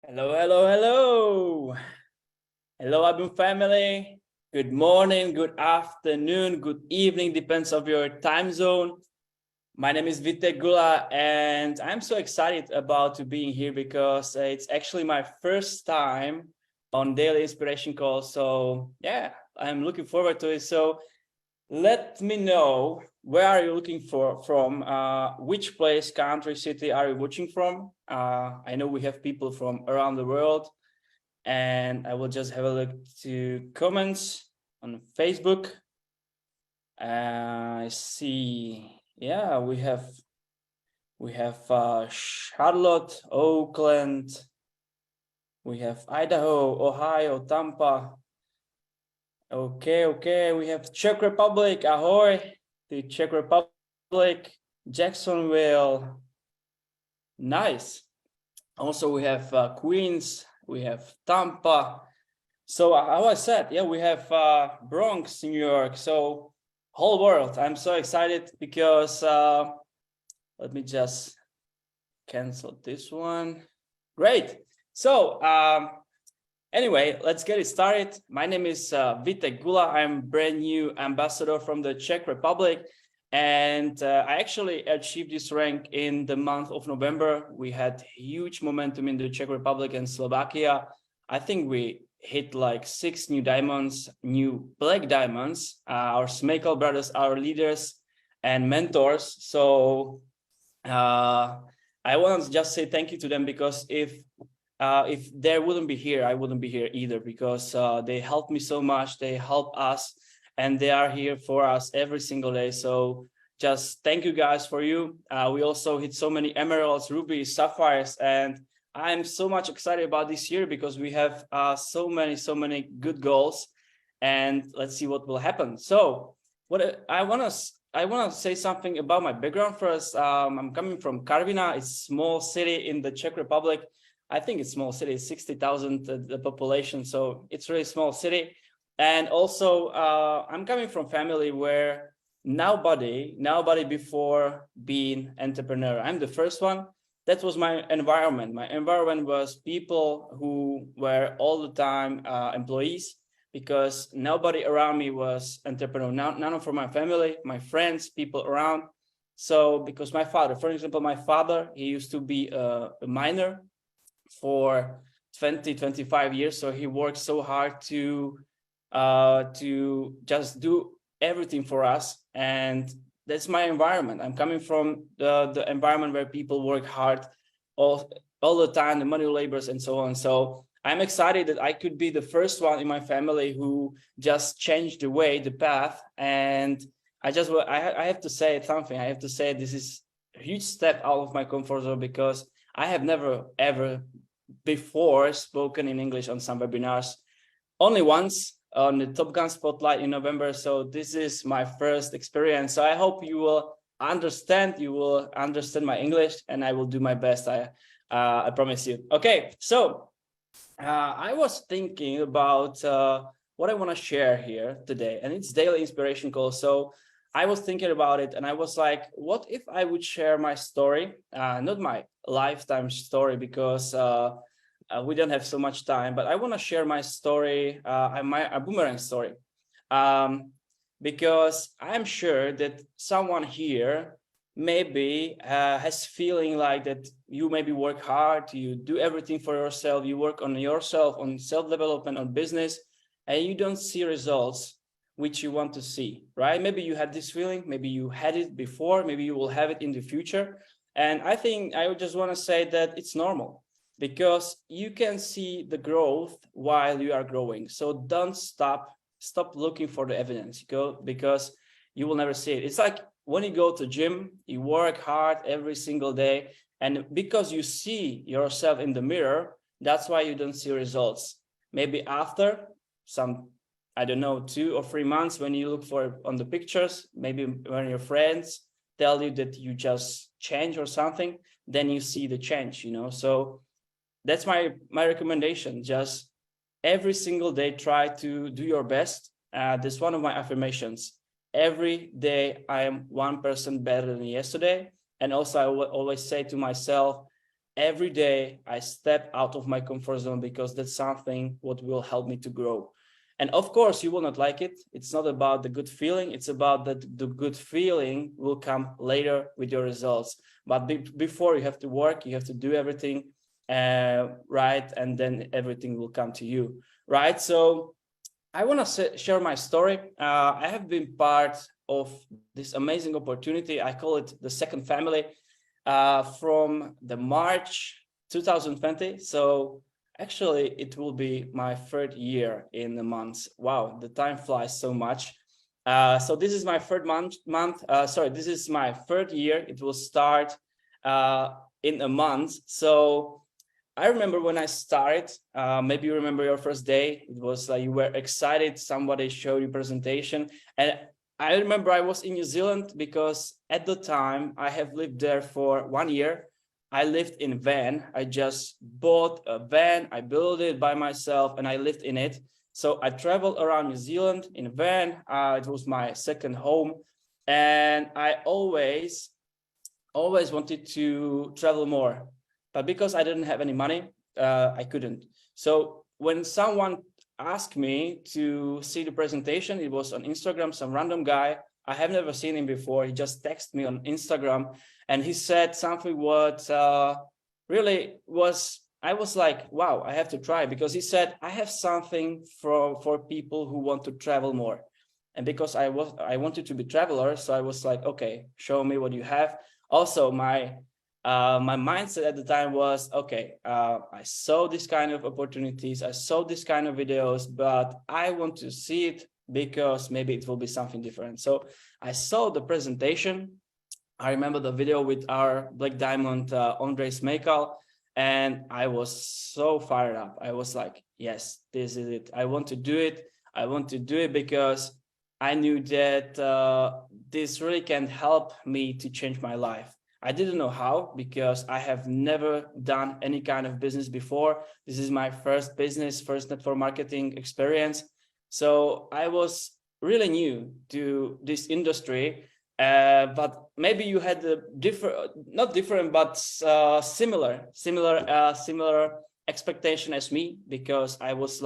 Hello, hello, hello. Hello, iBuumerang family. Good morning, good afternoon, good evening, depends on your time zone. My name is Vitek Gula, and I'm so excited about to being here because it's actually my first time on daily inspiration call. So yeah, I'm looking forward to it. So let me know, where are you looking from? Which place, country, city are you watching from? I know we have people from around the world, and I will just have a look to comments on Facebook. I see, yeah, we have Charlotte, Oakland, we have Idaho, Ohio, Tampa. Okay, we have Czech Republic, ahoy, the Czech Republic, Jacksonville, nice. Also, we have Queens, we have Tampa. So how I said, yeah, we have Bronx, New York, so whole world. I'm so excited because, let me just cancel this one. Great. So anyway, let's get it started. My name is Vitek Gula. I'm brand new ambassador from the Czech Republic. And I actually achieved this rank in the month of November. We had huge momentum in the Czech Republic and Slovakia. I think we hit like 6 new diamonds, new black diamonds. Our Smekel brothers, our leaders and mentors. So I want to just say thank you to them, because if they wouldn't be here, I wouldn't be here either, because they helped me so much. They help us, and they are here for us every single day. So just thank you guys for you. We also hit so many emeralds, rubies, sapphires, and I'm so much excited about this year because we have so many good goals, and let's see what will happen. So what I want to say something about my background first. I'm coming from Karviná. It's a small city in the Czech Republic. I think it's small city, 60,000 the population, so it's really small city. And also, I'm coming from family where nobody before being entrepreneur. I'm the first one. That was my environment. My environment was people who were all the time employees, because nobody around me was entrepreneur. None from my family, my friends, people around. So because my father, for example, he used to be a miner for 25 years. So he worked so hard to just do everything for us. And that's my environment. I'm coming from the environment where people work hard all the time, the manual labors and so on. So I'm excited that I could be the first one in my family who just changed the path. And I have to say something. I have to say this is a huge step out of my comfort zone, because I have never ever before spoken in English on some webinars, only once on the Top Gun Spotlight in November. So this is my first experience. So I hope you will understand my English, and I will do my best. I promise you. Okay, so I was thinking about what I want to share here today, and it's daily inspiration call. So I was thinking about it, and I was like, what if I would share my story, not my lifetime story, because we don't have so much time, but I want to share my story, my boomerang story, because I'm sure that someone here maybe has feeling like that you maybe work hard, you do everything for yourself, you work on yourself, on self-development, on business, and you don't see results which you want to see, right? Maybe you had this feeling, maybe you had it before, maybe you will have it in the future. And I think I would just want to say that it's normal, because you can see the growth while you are growing. So don't stop looking for the evidence, because you will never see it. It's like when you go to gym, you work hard every single day, and because you see yourself in the mirror, that's why you don't see results. Maybe after some, I don't know, 2 or 3 months, when you look for on the pictures, maybe when your friends tell you that you just change or something, then you see the change, you know. So that's my recommendation. Just every single day, try to do your best. This is one of my affirmations. Every day I am 1% better than yesterday. And also I will always say to myself, every day I step out of my comfort zone, because that's something what will help me to grow. And of course, you will not like it. It's not about the good feeling. It's about that the good feeling will come later with your results. But before, you have to work, you have to do everything right, and then everything will come to you, right? So I want to share my story. I have been part of this amazing opportunity. I call it the second family, from the March 2020. So actually, it will be my third year in a month. Wow, the time flies so much. So this is my third this is my third year. It will start in a month. So I remember when I started, maybe you remember your first day. It was like you were excited, somebody showed you presentation. And I remember I was in New Zealand, because at the time I have lived there for 1 year. I lived in a van. I just bought a van, I built it by myself, and I lived in it. So I traveled around New Zealand in a van. It was my second home. And I always wanted to travel more. But because I didn't have any money, I couldn't. So when someone asked me to see the presentation, it was on Instagram, some random guy. I have never seen him before. He just texted me on Instagram, and he said something what really was, I was like, wow, I have to try, because he said, I have something for people who want to travel more. And because I wanted to be traveler, so I was like, okay, show me what you have. Also, my mindset at the time was, okay, I saw this kind of opportunities, I saw this kind of videos, but I want to see it, because maybe it will be something different. So I saw the presentation. I remember the video with our Black Diamond, Andre Smekal, and I was so fired up. I was like, yes, this is it. I want to do it. I want to do it because I knew that this really can help me to change my life. I didn't know how, because I have never done any kind of business before. This is my first business, first network marketing experience. So I was really new to this industry, but maybe you had a not different, but similar expectation as me, because I was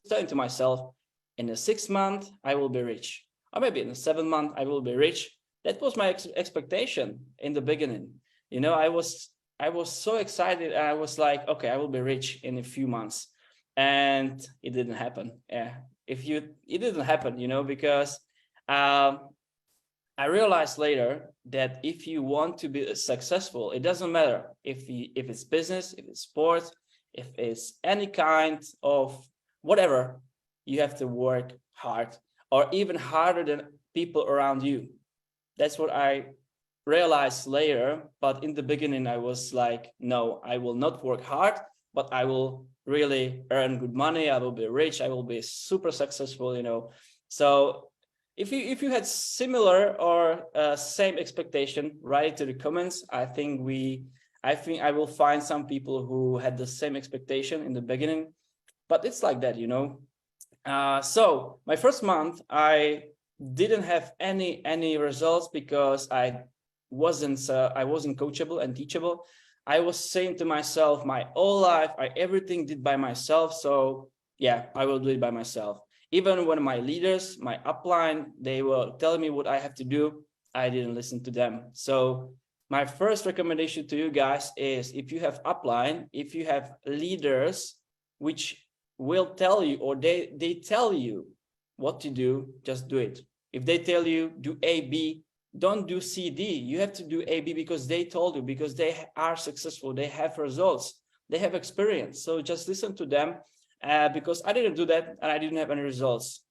telling to myself, in the 6th month, I will be rich, or maybe in the 7th month, I will be rich. That was my expectation in the beginning. You know, I was so excited, and I was like, okay, I will be rich in a few months, and it didn't happen. Yeah, it didn't happen, you know, because I realized later that if you want to be successful, it doesn't matter if it's business, if it's sports, if it's any kind of whatever, you have to work hard, or even harder than people around you. That's what I realized later. But in the beginning, I was like, no, I will not work hard, but I will really earn good money. I will be rich. I will be super successful, you know. So if you had similar or same expectation, write it to the comments. I think I will find some people who had the same expectation in the beginning, but it's like that, you know. So my first month, I didn't have any results, because I wasn't coachable and teachable. I was saying to myself, my whole life, everything did by myself. So yeah, I will do it by myself. Even when my leaders, my upline, they were telling me what I have to do, I didn't listen to them. So my first recommendation to you guys is, if you have upline, if you have leaders which will tell you, or they tell you what to do, just do it. If they tell you do A, B, don't do C, D. You have to do A, B, because they told you, because they are successful, they have results, they have experience. So just listen to them, because I didn't do that, and I didn't have any results.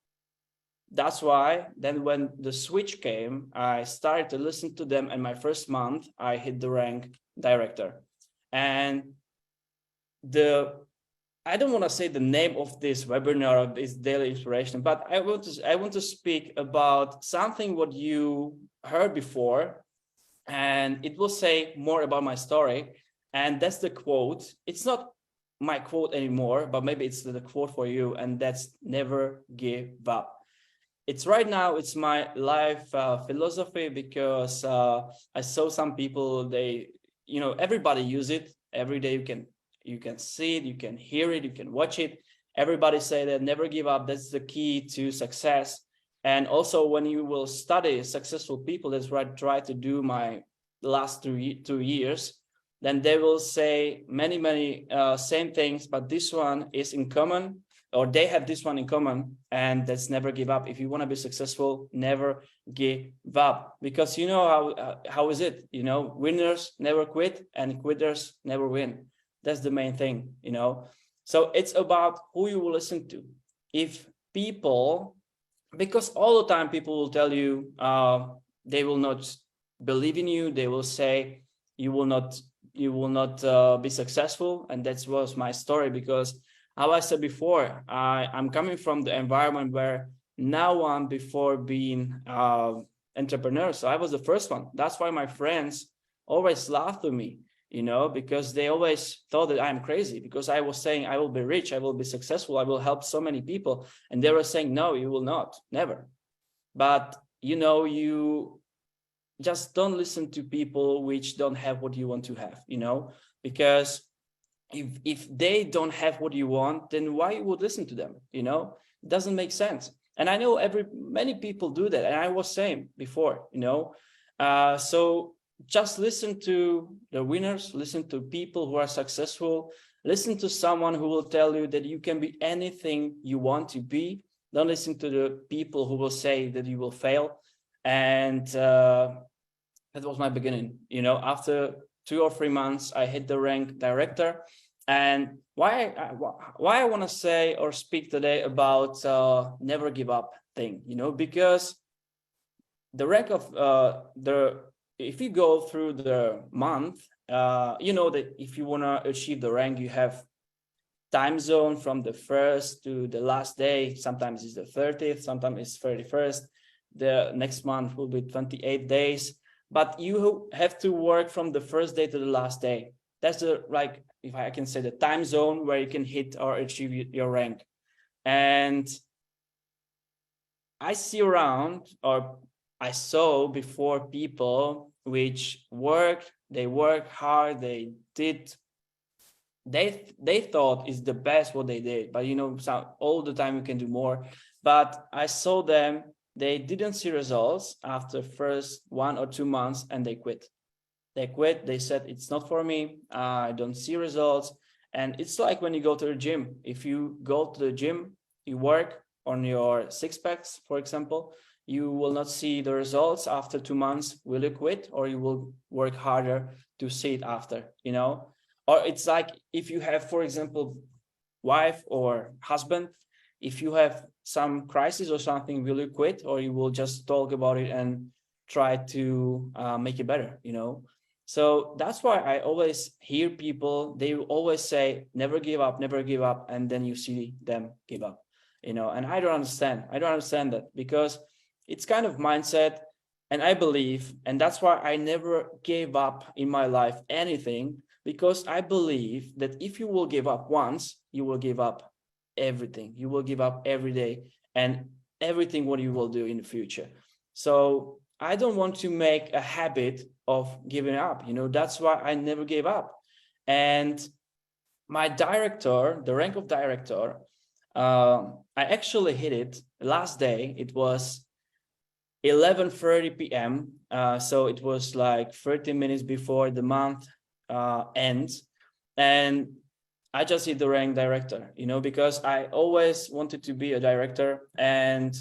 That's why then when the switch came, I started to listen to them, and my first month, I hit the rank director. And I don't want to say the name of this webinar, of this daily inspiration, but I want to speak about something what you heard before, and it will say more about my story. And that's the quote. It's not my quote anymore, but maybe it's the quote for you, and that's never give up. It's right now, it's my life philosophy, because I saw some people, everybody use it. Every day you can see it, you can hear it, you can watch it. Everybody say that never give up. That's the key to success. And also when you will study successful people, that's what I try to do my last 2 years, then they will say many same things, but this one is in common, or they have this one in common, and that's never give up. If you want to be successful, never give up, because you know how is it, you know, winners never quit and quitters never win. That's the main thing, you know. So it's about who you will listen to. If people, because all the time people will tell you they will not believe in you, they will say you will not be successful. And that was my story, because how I said before, I'm coming from the environment where no one before being entrepreneur. So I was the first one. That's why my friends always laughed at me, you know, because they always thought that I'm crazy, because I was saying I will be rich, I will be successful, I will help so many people. And they were saying, no, you will not, never. But, you know, you just don't listen to people which don't have what you want to have, you know, because if they don't have what you want, then why you would listen to them? You know, it doesn't make sense. And I know many people do that, and I was same before, you know. So just listen to the winners, listen to people who are successful, listen to someone who will tell you that you can be anything you want to be. Don't listen to the people who will say that you will fail. And that was my beginning, you know. After 2 or 3 months, I hit the rank director. And why I want to say or speak today about never give up thing, you know, because the rank of if you go through the month, you know that if you want to achieve the rank, you have time zone from the first to the last day. Sometimes it's the 30th, sometimes it's 31st. The next month will be 28 days. But you have to work from the first day to the last day. That's the, like, if I can say, the time zone where you can hit or achieve your rank. And I see around, or I saw before, people which they work hard, they thought is the best what they did, but you know, all the time you can do more. But I saw them, they didn't see results after first 1 or 2 months, and they quit. They said, it's not for me, I don't see results. And it's like when you go to the gym. If you go to the gym, you work on your 6-packs, for example, you will not see the results after 2 months. Will you quit, or you will work harder to see it after, you know? Or it's like if you have, for example, wife or husband, if you have some crisis or something, will you quit, or you will just talk about it and try to make it better, you know? So that's why I always hear people, they always say, never give up, and then you see them give up, you know? And I don't understand that, because it's kind of mindset. And I believe, and that's why I never gave up in my life anything, because I believe that if you will give up once, you will give up everything. You will give up every day and everything what you will do in the future. So I don't want to make a habit of giving up, you know. That's why I never gave up. And my director, the rank of director, I actually hit it last day. It was 11:30 p.m. So it was like 30 minutes before the month ends. And I just hit the rank director, you know, because I always wanted to be a director. And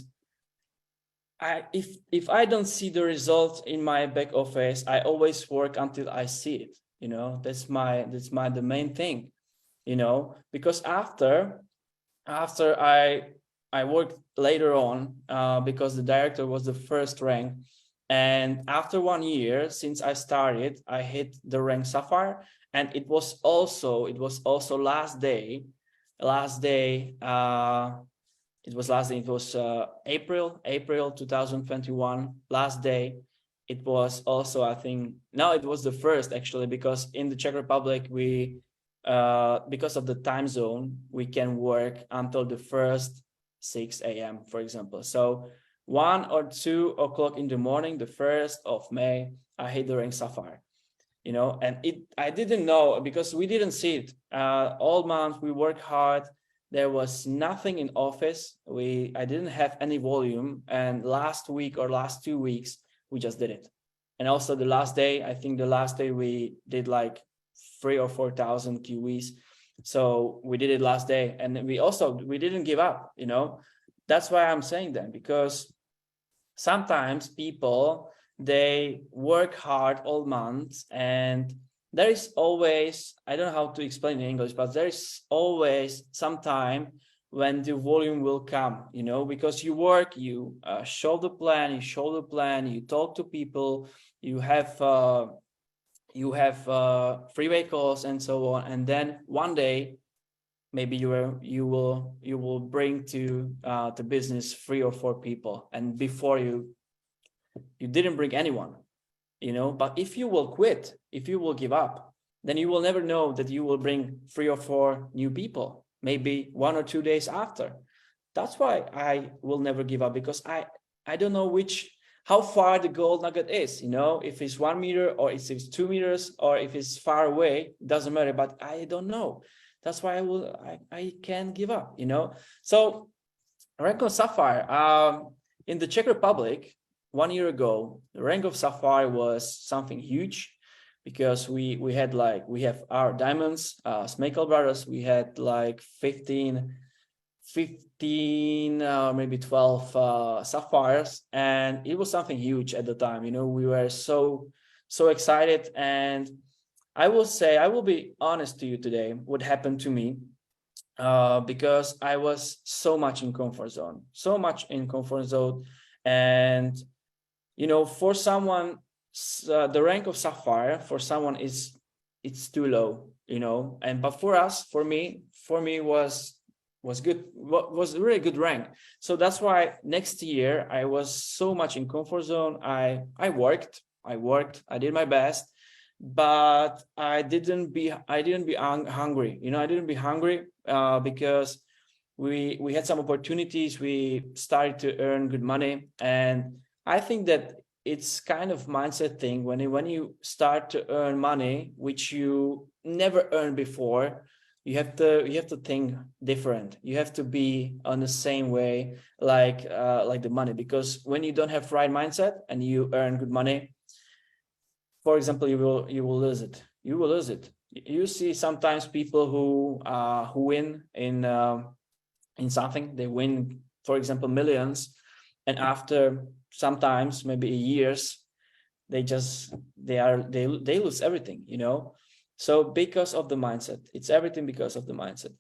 if I don't see the results in my back office, I always work until I see it, you know. That's the main thing, you know, because after I worked later on, because the director was the first rank. And after 1 year since I started, I hit the rank Sapphire. And it was also last day. It was April 2021, last day. It was also, I think, no, it was the first, actually, because in the Czech Republic, we, because of the time zone, we can work until the first 6 a.m., for example. So 1 or 2 o'clock in the morning, the 1st of May, I hit the rank Sapphire. you know, and I didn't know because we didn't see it. All month we worked hard. There was nothing in office. I didn't have any volume. And last week or last 2 weeks, we just did it. And also the last day, I think the last day we did like 3,000 or 4,000 QEs. So we did it last day. And we didn't give up, you know. That's why I'm saying that, because sometimes people, they work hard all month, and there is always, I don't know how to explain in English, but there is always some time when the volume will come, you know, because you work, you show the plan, you talk to people, you have freeway calls and so on, and then one day maybe you will bring to the business 3 or 4 people, and before you didn't bring anyone, you know. But if you will quit, if you will give up, then you will never know that you will bring 3 or 4 new people, maybe 1 or 2 days after. That's why I will never give up, because I don't know how far the gold nugget is, you know, if it's 1 meter or if it's 2 meters or if it's far away, doesn't matter, but I don't know. That's why I can't give up, you know. So rank of Sapphire, in the Czech Republic 1 year ago, the rank of Sapphire was something huge, because we have our diamonds, Smekel brothers, we had like 15 maybe 12 sapphires, and it was something huge at the time, you know. We were so excited. And I will be honest to you today, what happened to me, because I was so much in comfort zone, and you know, for someone, the rank of Sapphire for someone it's too low, you know. And but for me was good, was a really good rank. So that's why next year I was so much in comfort zone. I worked, I did my best, but I didn't be hungry, you know. I didn't be hungry because we had some opportunities, we started to earn good money. And I think that it's kind of mindset thing. When you start to earn money which you never earned before, you have to think different. You have to be on the same way like the money, because when you don't have right mindset and you earn good money, for example, you will lose it. You see sometimes people who win in something. They win, for example, millions, and after sometimes maybe years, they lose everything, you know. So because of the mindset, it's everything because of the mindset.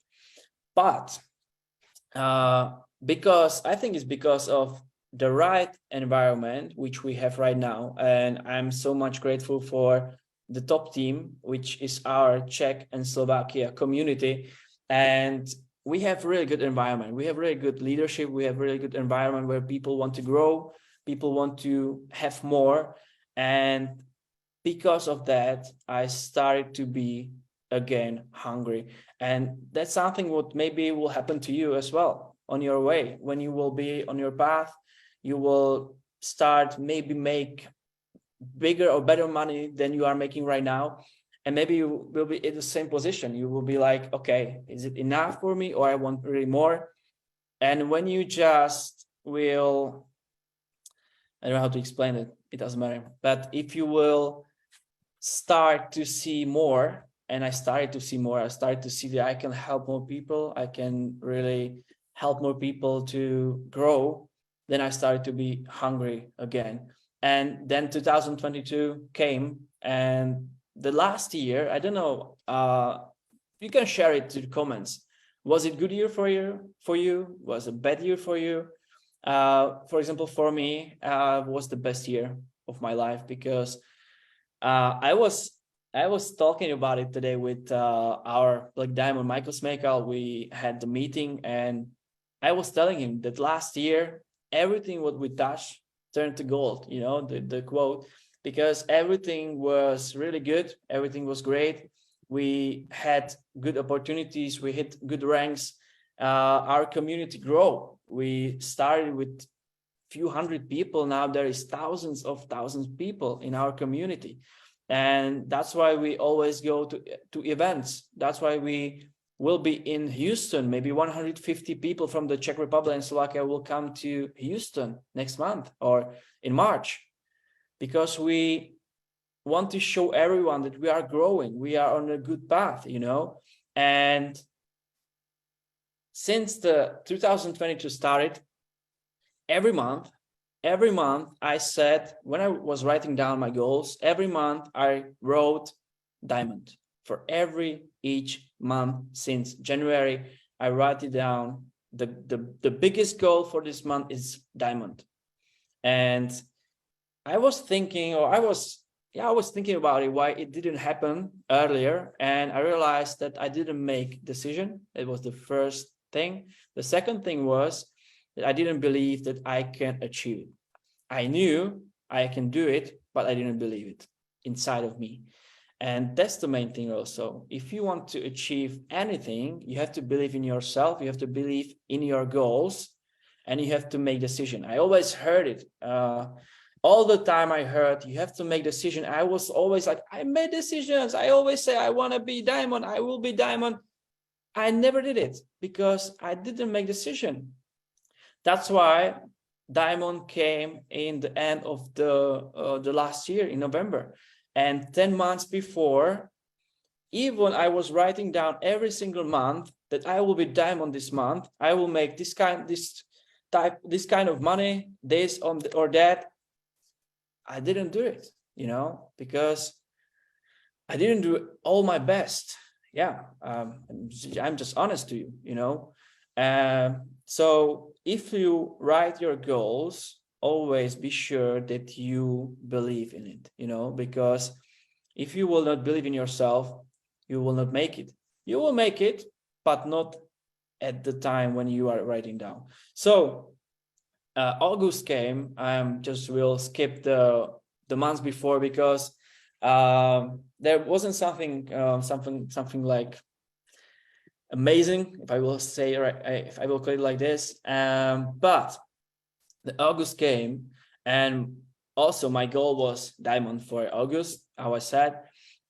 But because I think it's because of the right environment which we have right now, and I'm so much grateful for the top team, which is our Czech and Slovakia community. And we have really good environment, we have really good leadership, we have really good environment where people want to grow, people want to have more. And because of that, I started to be again hungry. And that's something what maybe will happen to you as well on your way. When you will be on your path, you will start maybe make bigger or better money than you are making right now. And maybe you will be in the same position. You will be like, okay, is it enough for me, or I want really more? And when you just will, I don't know how to explain it, it doesn't matter. But if you will start to see more, and I started to see more, I started to see that I can help more people, I can really help more people to grow, then I started to be hungry again. And then 2022 came, and the last year, I don't know, you can share it to the comments. Was it a good year for you? Was it a bad year for you? For example, for me, was the best year of my life, because I was talking about it today with our Black Diamond, Michael Smekel. We had the meeting, and I was telling him that last year, everything what we touched turned to gold, you know, the quote, because everything was really good. Everything was great. We had good opportunities. We hit good ranks. Our community grow. We started with few hundred people. Now there is thousands of people in our community. And that's why we always go to events. That's why we will be in Houston. Maybe 150 people from the Czech Republic and Slovakia will come to Houston next month or in March, because we want to show everyone that we are growing, we are on a good path, you know. And since the 2022 started, every month I said, when I was writing down my goals, every month I wrote diamond. For each month since January, I write it down. The biggest goal for this month is diamond. And I was thinking, or I was thinking about it, why it didn't happen earlier. And I realized that I didn't make decision. It was the first thing. The second thing was that I didn't believe that I can achieve it. I knew I can do it, but I didn't believe it inside of me. And that's the main thing also. If you want to achieve anything, you have to believe in yourself, you have to believe in your goals, and you have to make decision. I always heard it. All the time I heard, you have to make decision. I was always like, I made decisions. I always say, I want to be diamond. I will be diamond. I never did it because I didn't make decision. That's why diamond came in the end of the last year in November. And 10 months before, even I was writing down every single month that I will be diamond this month. I will make this kind of money, this or that. I didn't do it, you know, because I didn't do all my best. Yeah, I'm just honest to you, you know. So if you write your goals, always be sure that you believe in it, you know, because if you will not believe in yourself, you will not make it. You will make it, but not at the time when you are writing down. So August came. Just will skip the months before, because there wasn't something like amazing, if I will say, right, if I will call it like this. But the August came, and also my goal was diamond for August, how I said.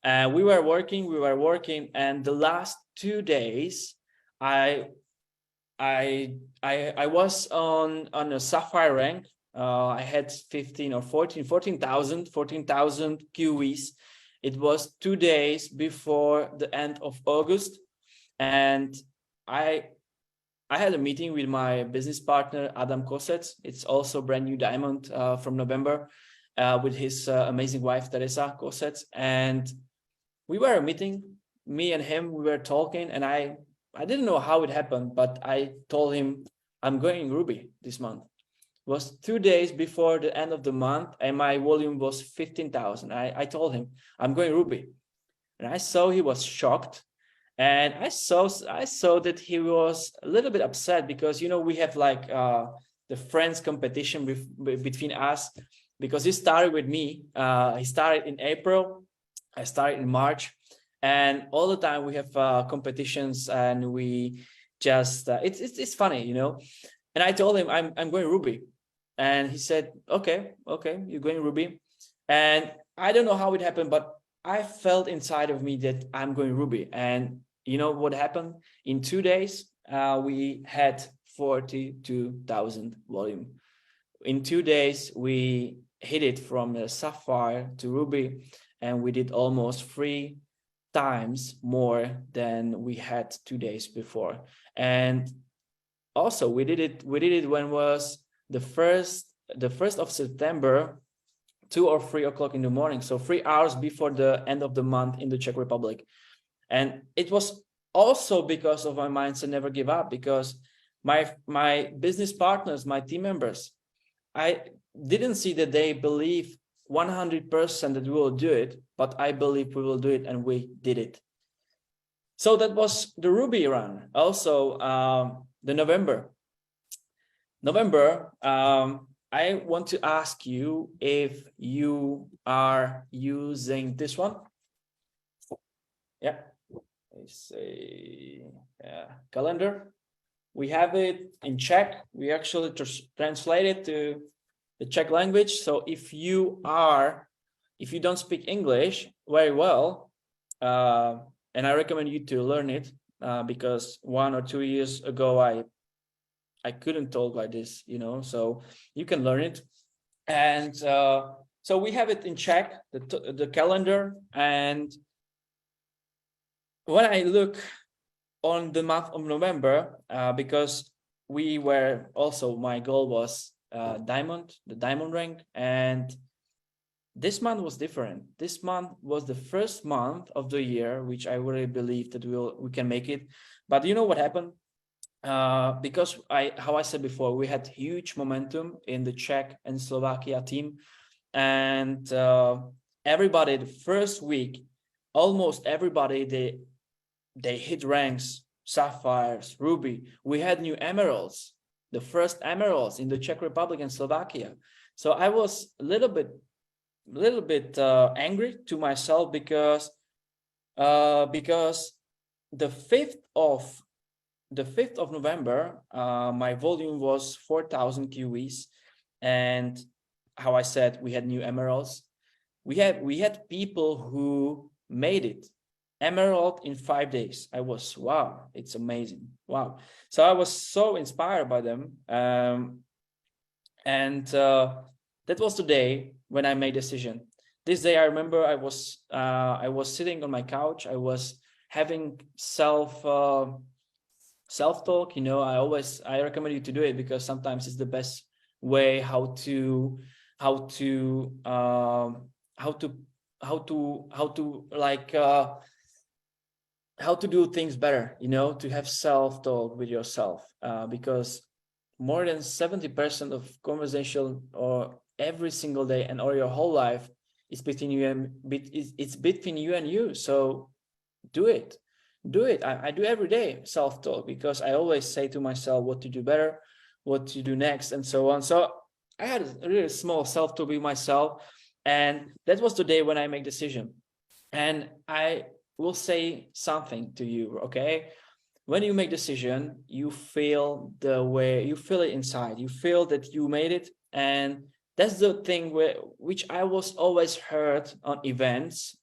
We were working, and the last 2 days, I was on a sapphire rank. I had 14,000 QEs. It was 2 days before the end of August, and I had a meeting with my business partner Adam Kosec. It's also brand new diamond from November, with his amazing wife Teresa Kosec, and we were meeting. Me and him, we were talking, and I didn't know how it happened, but I told him I'm going Ruby this month. It was 2 days before the end of the month, and my volume was 15,000. I told him I'm going Ruby, and I saw he was shocked, and I saw that he was a little bit upset, because, you know, we have like the friends competition between us, because he started with me. He started in April, I started in March. And all the time we have competitions, and we just it's funny, you know. And I told him I'm going Ruby, and he said, okay, you're going Ruby. And I don't know how it happened, but I felt inside of me that I'm going Ruby. And you know what happened? In 2 days, we had 42,000 volume. In 2 days, we hit it from a sapphire to Ruby, and we did almost 3 times more than we had 2 days before. And also we did it when was the first of September, 2 or 3 o'clock in the morning, so 3 hours before the end of the month in the Czech Republic. And it was also because of my mindset, never give up, because my business partners, my team members, I didn't see that they believe 100% that we will do it, but I believe we will do it, and we did it. So that was the Ruby run. Also, the November, I want to ask you if you are using this one. Yeah, I say calendar. We have it in Czech. We actually translate it to the Czech language. So if you are if you don't speak English very well, and I recommend you to learn it, because 1 or 2 years ago I couldn't talk like this, you know, so you can learn it. And so we have it in Czech, the calendar. And when I look on the month of November, because we were also, my goal was the diamond rank, and this month was different. This month was the first month of the year which I really believe that we can make it. But you know what happened? Because how I said before, we had huge momentum in the Czech and Slovakia team, and everybody, the first week, almost everybody, they hit ranks, sapphires, ruby. We had new emeralds, the first emeralds in the Czech Republic and Slovakia. So I was a little bit angry to myself, because the 5th of November, my volume was 4,000 QEs, and how I said, we had new emeralds. We had people who made it emerald in 5 days. I was, wow, it's amazing, wow. So I was so inspired by them, and that was the day when I made a decision. This day, I remember I was sitting on my couch. I was having self-talk. You know, I recommend you to do it, because sometimes it's the best way how to do things better, you know, to have self-talk with yourself, because more than 70% of conversation, or every single day and or your whole life, is between you and it's between you and you. So do it. I do every day self-talk, because I always say to myself what to do better, what to do next, and so on. So I had a really small self-talk with myself, and that was the day when I make decision. And I will say something to you, okay? When you make decision, you feel it inside. You feel that you made it, and that's the thing which I was always heard on events,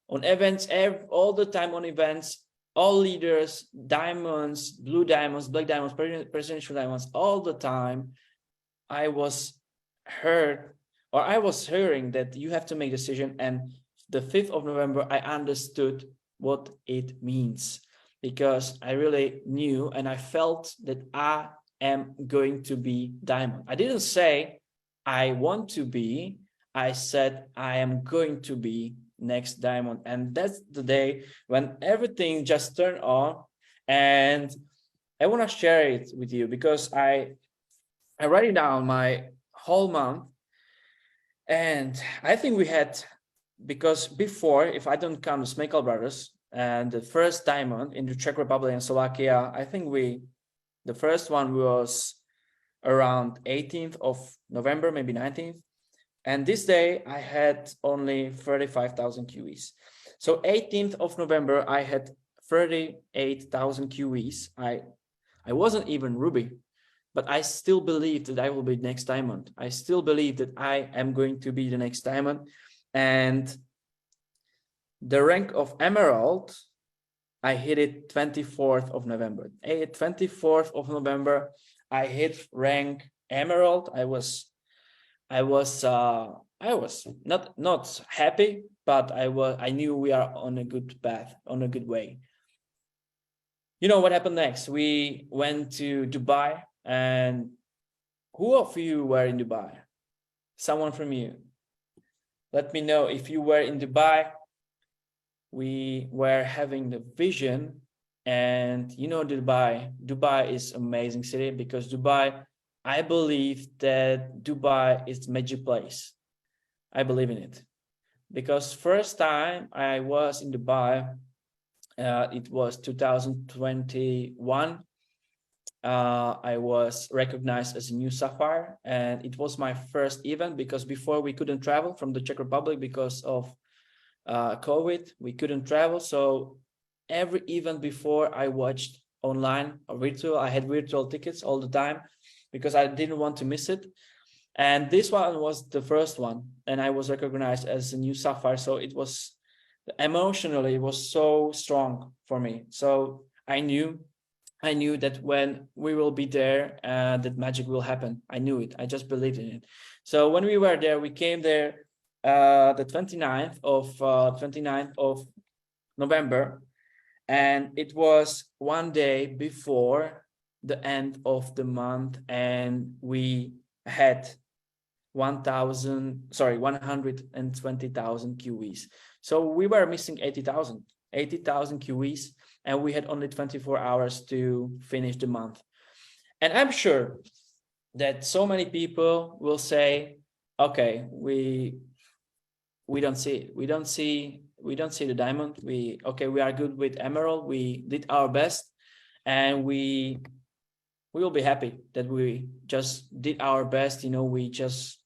all the time on events, all leaders, diamonds, blue diamonds, black diamonds, presidential diamonds, all the time. I was hearing that you have to make a decision, and the 5th of November, I understood what it means, because I really knew and I felt that I am going to be diamond. I didn't say I want to be, I said I am going to be next diamond. And that's the day when everything just turned on. And I want to share it with you, because I write it down my whole month. And I think we had, because before, if I don't count the Smekal brothers, and the first diamond in the Czech Republic and Slovakia, I think the first one was around 18th of November, maybe 19th. And this day I had only 35,000 QEs. So 18th of November, I had 38,000 QEs. I wasn't even ruby, but I still believe that I will be next diamond. I still believe that I am going to be the next diamond. And the rank of emerald, I hit it 24th of November. 24th of November, I hit rank emerald. I was not happy, but I knew we are on a good path, on a good way. You know what happened next? We went to Dubai, and who of you were in Dubai? Someone from you. Let me know if you were in Dubai. We were having the vision, and you know, Dubai is amazing city, because Dubai, I believe that Dubai is magic place. I believe in it, because first time I was in Dubai, it was 2021. I was recognized as a new sapphire, and it was my first event, because before we couldn't travel from the Czech Republic because of COVID. We couldn't travel, so every event before I watched online or virtual. I had virtual tickets all the time, because I didn't want to miss it. And this one was the first one, and I was recognized as a new sapphire. So it was emotionally, it was so strong for me. So I knew that when we will be there, that magic will happen. I knew it. I just believed in it. So when we were there, we came there the 29th of November, and it was one day before the end of the month, and we had 120,000 QEs. So we were missing 80,000 QEs, and we had only 24 hours to finish the month. And I'm sure that so many people will say, okay, we don't see it. We don't see the diamond. We are good with emerald. We did our best, and we will be happy that we just did our best. We just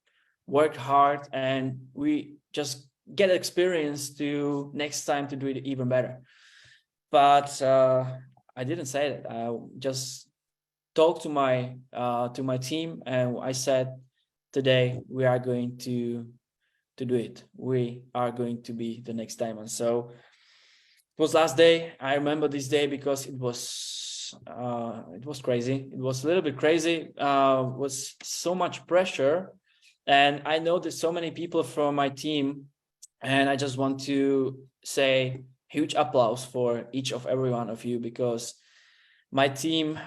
worked hard, and we just get experience to next time to do it even better. But I didn't say that. I just talked to my team, and I said, today we are going to do it. We are going to be the next diamond. So it was last day. I remember this day because it was crazy. It was a little bit crazy. Was so much pressure, and I know there's so many people from my team, and I just want to say huge applause for each of every one of you, because my team,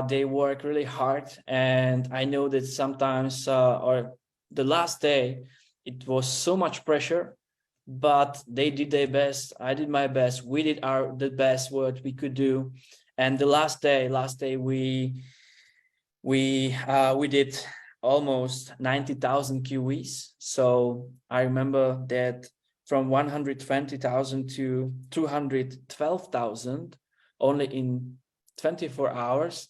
they work really hard, and I know that sometimes or the last day it was so much pressure, but they did their best. I did my best. We did the best what we could do. And the last day we did almost 90,000 QEs. So I remember that from 120,000 to 212,000 only in 24 hours.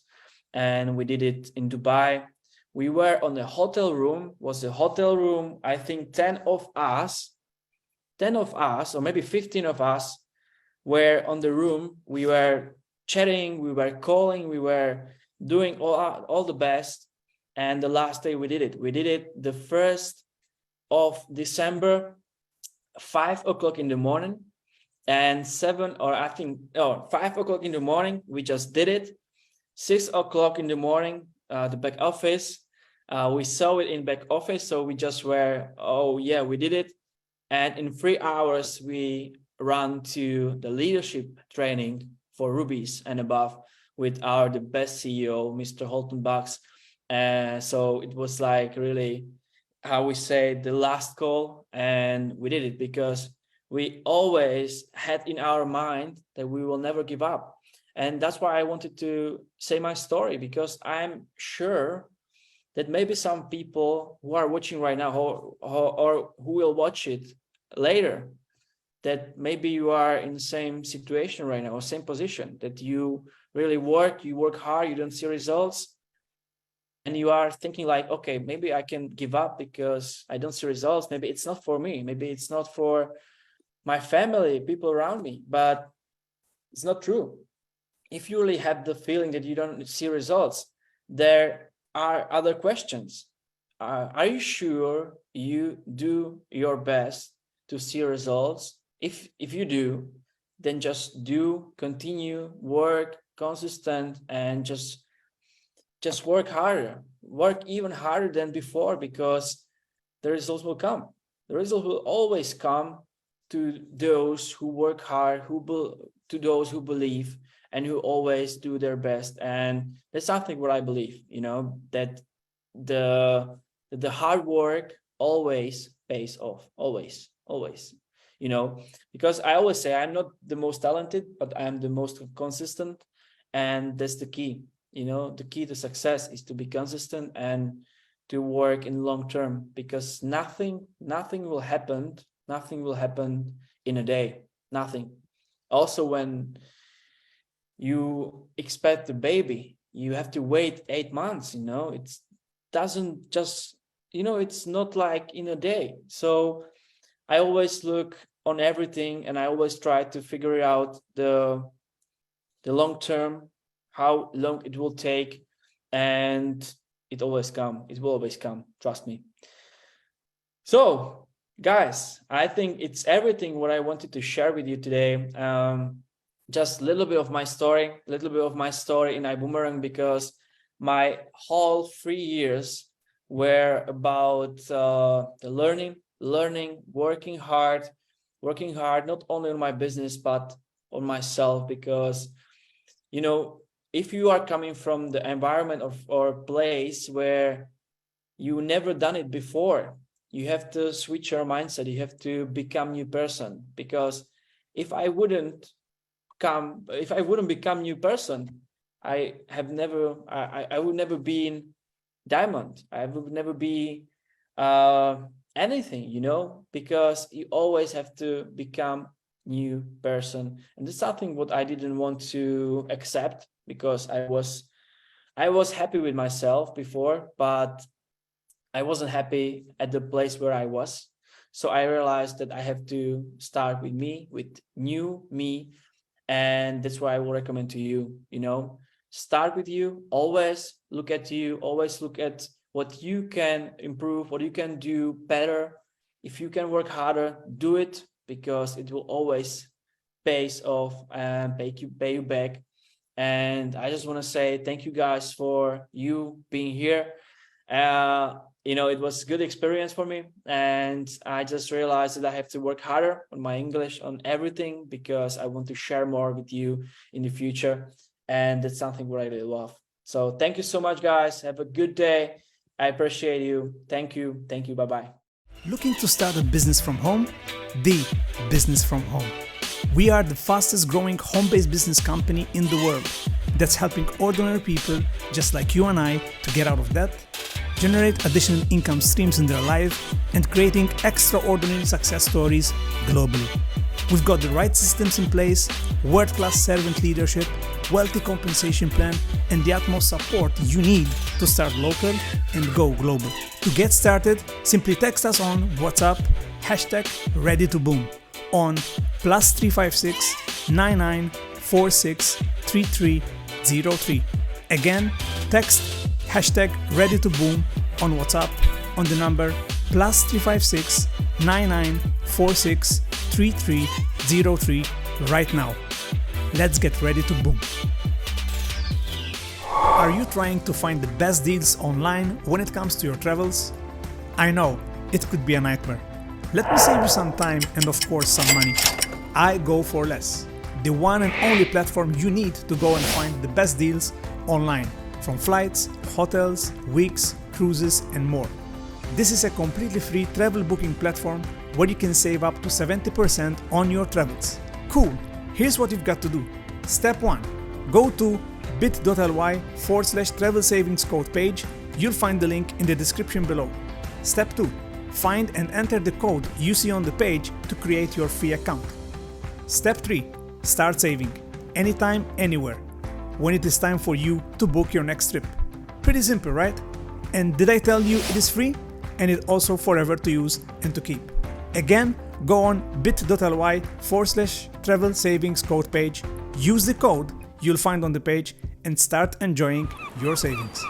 And we did it in Dubai. We were on a hotel room, I think 10 of us, or maybe 15 of us were on the room. We were chatting, we were calling, we were doing all the best. And the last day we did it. We did it the 1st of December, 5 o'clock in the morning, and 5 o'clock in the morning, we just did it. 6 o'clock in the morning, the back office, we saw it in back office. So we just were, oh yeah, we did it. And in 3 hours, we ran to the leadership training for rubies and above with the best CEO, Mr. Holton Bucks. So it was like really, how we say, the last call, and we did it because we always had in our mind that we will never give up. And that's why I wanted to say my story, because I'm sure that maybe some people who are watching right now or who will watch it later, that maybe you are in the same situation right now, or same position, that you really work hard, you don't see results, and you are thinking like, okay, maybe I can give up because I don't see results. Maybe it's not for me. Maybe it's not for my family, people around me. But it's not true. If you really have the feeling that you don't see results, there are other questions. Are you sure you do your best to see results? If you do, then just continue, work consistent, and just work harder, work even harder than before, because the results will come. The results will always come to those who work hard, to those who believe, and who always do their best. And that's something what I believe, that the hard work always pays off, always, because I always say I'm not the most talented, but I'm the most consistent. And that's the key. The key to success is to be consistent and to work in long term, because nothing will happen in a day. Nothing. Also, when you expect a baby, you have to wait 8 months. It doesn't just, it's not like in a day. So I always look on everything, and I always try to figure out the long term, how long it will take. And it always come. It will always come. Trust me. So, guys, I think it's everything what I wanted to share with you today. Just a little bit of my story, in iBuumerang, because my whole 3 years were about the learning, working hard, not only on my business, but on myself. Because, you know, if you are coming from the environment or place where you never done it before, you have to switch your mindset. You have to become new person. Because if I wouldn't become new person, I would never be in diamond. I would never be anything, you know, because you always have to become new person. And that's something what I didn't want to accept, because I was happy with myself before, but I wasn't happy at the place where I was. So I realized that I have to start with me, with new me. And that's why I will recommend to you, you know, start with you, always look at you, always look at what you can improve, what you can do better. If you can work harder, do it, because it will always pay off and pay you back. And I just want to say thank you guys for you being here. You know, it was a good experience for me, and I just realized that I have to work harder on my English, on everything, because I want to share more with you in the future, and that's something what I really love. So thank you so much, guys. Have a good day. I appreciate you. Thank you. Bye-bye. Looking to start a business from home? The business from home. We are the fastest growing home-based business company in the world that's helping ordinary people just like you and I to get out of debt, generate additional income streams in their life, and creating extraordinary success stories globally. We've got the right systems in place, world-class servant leadership, wealthy compensation plan, and the utmost support you need to start local and go global. To get started, simply text us on WhatsApp #ReadyToBoom on +356 9946 3303. Again, text #ReadyToBoom on WhatsApp on the number +356 9946 3303 right now. Let's get ready to boom. Are you trying to find the best deals online when it comes to your travels? I know, it could be a nightmare. Let me save you some time and of course some money. I go for less. The one and only platform you need to go and find the best deals online, from flights, hotels, weeks, cruises, and more. This is a completely free travel booking platform where you can save up to 70% on your travels. Cool, here's what you've got to do. Step 1. Go to bit.ly/travel savings code page. You'll find the link in the description below. Step 2. Find and enter the code you see on the page to create your free account. Step 3. Start saving, anytime, anywhere, when it is time for you to book your next trip. Pretty simple, right? And did I tell you it is free? And it's also forever to use and to keep. Again, go on bit.ly/travel savings code page, use the code you'll find on the page, and start enjoying your savings.